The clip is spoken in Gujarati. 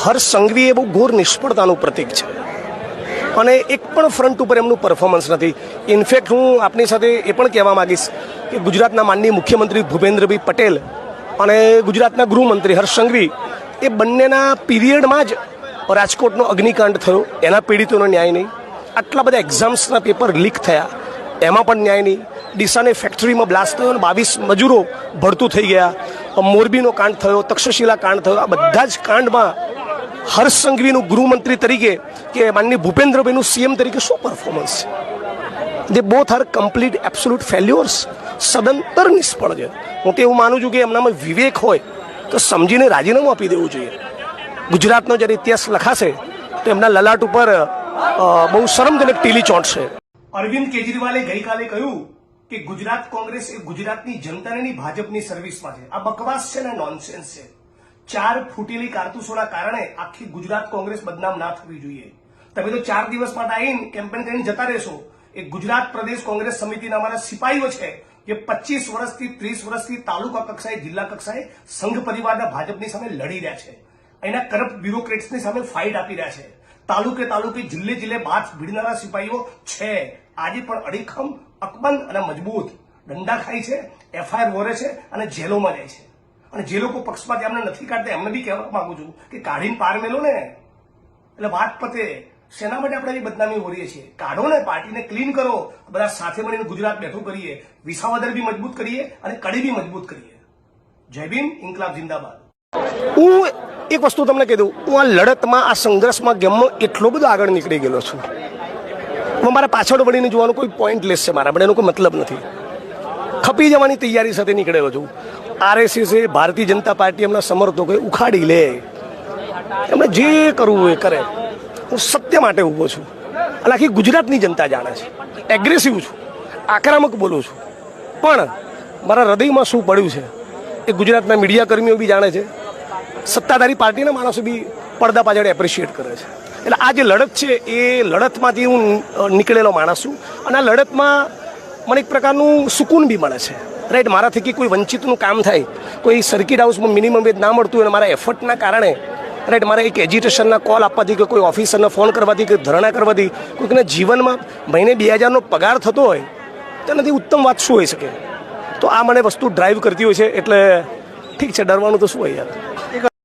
હર્ષ સંઘવી એ બહુ ઘોર નિષ્ફળતાનું પ્રતીક છે અને એક પણ ફ્રન્ટ ઉપર એમનું પરફોર્મન્સ નથી. ઇનફેક્ટ હું આપની સાથે એ પણ કહેવા માગીશ કે ગુજરાતના માનનીય મુખ્યમંત્રી ભૂપેન્દ્રભાઈ પટેલ અને ગુજરાતના ગૃહમંત્રી હર્ષ સંઘવી એ બંનેના પીરિયડમાં જ રાજકોટનો અગ્નિકાંડ થયો, એના પીડિતોનો ન્યાય નહીં. આટલા બધા એક્ઝામ્સના પેપર લીક થયા, એમાં પણ ન્યાય નહીં. ડીસાની ફેક્ટરીમાં બ્લાસ્ટ થયો અને 22 મજૂરો ભડતું થઈ ગયા. મોરબીનો કાંડ થયો, તક્ષશિલા કાંડ થયો. આ બધા જ કાંડમાં હર્ષ સંઘવીનું ગૃહમંત્રી તરીકે કે માનનીય ભૂપેન્દ્રભાઈનું સીએમ તરીકે શું પરફોર્મન્સ છે? જે બોથ આર કમ્પ્લીટ એબ્સોલ્યુટ ફેલ્યોર્સ, સદંતર નિષ્ફળ છે. હું તો એવું માનું છું કે એમનામાં વિવેક હોય તો સમજીને રાજીનામું આપી દેવું જોઈએ. ગુજરાતનો જ્યારે ઇતિહાસ લખાશે તો એમના લલાટ ઉપર બહુ શરમજનક ટીલી ચોંટશે. અરવિંદ કેજરીવાલે ગઈકાલે કહ્યું કે ગુજરાત કોંગ્રેસ એ ગુજરાતની જનતાની ભાજપની સર્વિસમાં છે. આ બકવાસ છે ને નોનસેન્સ છે. 4 ફૂટેલી કારતૂસોના કારણે આખી ગુજરાત કોંગ્રેસ બદનામ ના થવી જોઈએ. તમે તો 4 દિવસ માટે આવીને કેમ્પેન કરીને જતા રહેશો. એ ગુજરાત પ્રદેશ કોંગ્રેસ સમિતિના અમારા સિપાહીઓ છે જે 25 વર્ષથી 30 વર્ષથી તાલુકા કક્ષાએ, જિલ્લા કક્ષાએ સંઘ પરિવારના ભાજપની સામે લડી રહ્યા છે. અહીંના કરપ્ટ બ્યુરોક્રેટ્સની સામે ફાઇટ આપી રહ્યા છે. તાલુકે તાલુકે, જિલ્લે જિલ્લે બાથ ભીડનારા સિપાહીઓ છે. આજે પણ અડીખમ, અકબંધ અને મજબૂત દંડા ખાય છે, એફઆઈઆર વોરે છે અને જેલોમાં જાય છે. અને જે લોકો પક્ષમાંથી એમને નથી કાઢતા એમને બી કહેવા માંગુ છું કે કાઢીને પાર મેલો ને એટલે વાત પતે. શેના માટે આપણે બદનામી ઓરીએ છીએ? કાઢો ને, પાર્ટીને ક્લીન કરો. બધા સાથે મળીને ગુજરાત બેઠું કરીએ, વિસાવદર બી મજબૂત કરીએ અને કડી બી મજબૂત કરીએ. જય ભીમ, ઇન્કલાબ જિંદાબાદ. હું એક વસ્તુ તમને કહી દઉં, હું આ લડતમાં, આ સંઘર્ષમાં, ગેમમાં એટલો બધો આગળ નીકળી ગયેલો છું. મારા પાછળ વળીને જોવાનો કોઈ પોઈન્ટલેસ છે, મારા પણ એનો કોઈ મતલબ નથી. ખપી જવાની તૈયારી સાથે નીકળેલો છું. આરએસએસ, ભારતીય જનતા પાર્ટી, એમના સમર્થકોએ ઉખાડી લે, એમણે જે કરવું એ કરે. હું સત્ય માટે ઊભો છું અને આખી ગુજરાતની જનતા જાણે છે. એગ્રેસિવ છું, આક્રમક બોલું છું, પણ મારા હૃદયમાં શું પડ્યું છે એ ગુજરાતના મીડિયા કર્મીઓ બી જાણે છે. સત્તાધારી પાર્ટીના માણસો બી પડદા પાછળ એપ્રિશિએટ કરે છે. એટલે આ જે લડત છે એ લડતમાંથી હું નીકળેલો માણસ છું અને આ લડતમાં મને એક પ્રકારનું સુકૂન બી મળે છે. રાઈટ, મારા થકી કોઈ વંચિતનું કામ થાય, કોઈ સર્કિટ હાઉસમાં મિનિમમ વેજ ના મળતું હોય, મારા એફર્ટના કારણે, રાઈટ, મારે એક એજ્યુટેશનના કોલ આપવાથી કે કોઈ ઓફિસરને ફોન કરવાથી કે ધરણા કરવાથી કોઈકના જીવનમાં મહિને 2000નો પગાર થતો હોય તો એનાથી ઉત્તમ વાત શું હોઈ શકે? તો આ મને વસ્તુ ડ્રાઈવ કરતી હોય છે. એટલે ઠીક છે, ડરવાનું તો શું હોય યાર.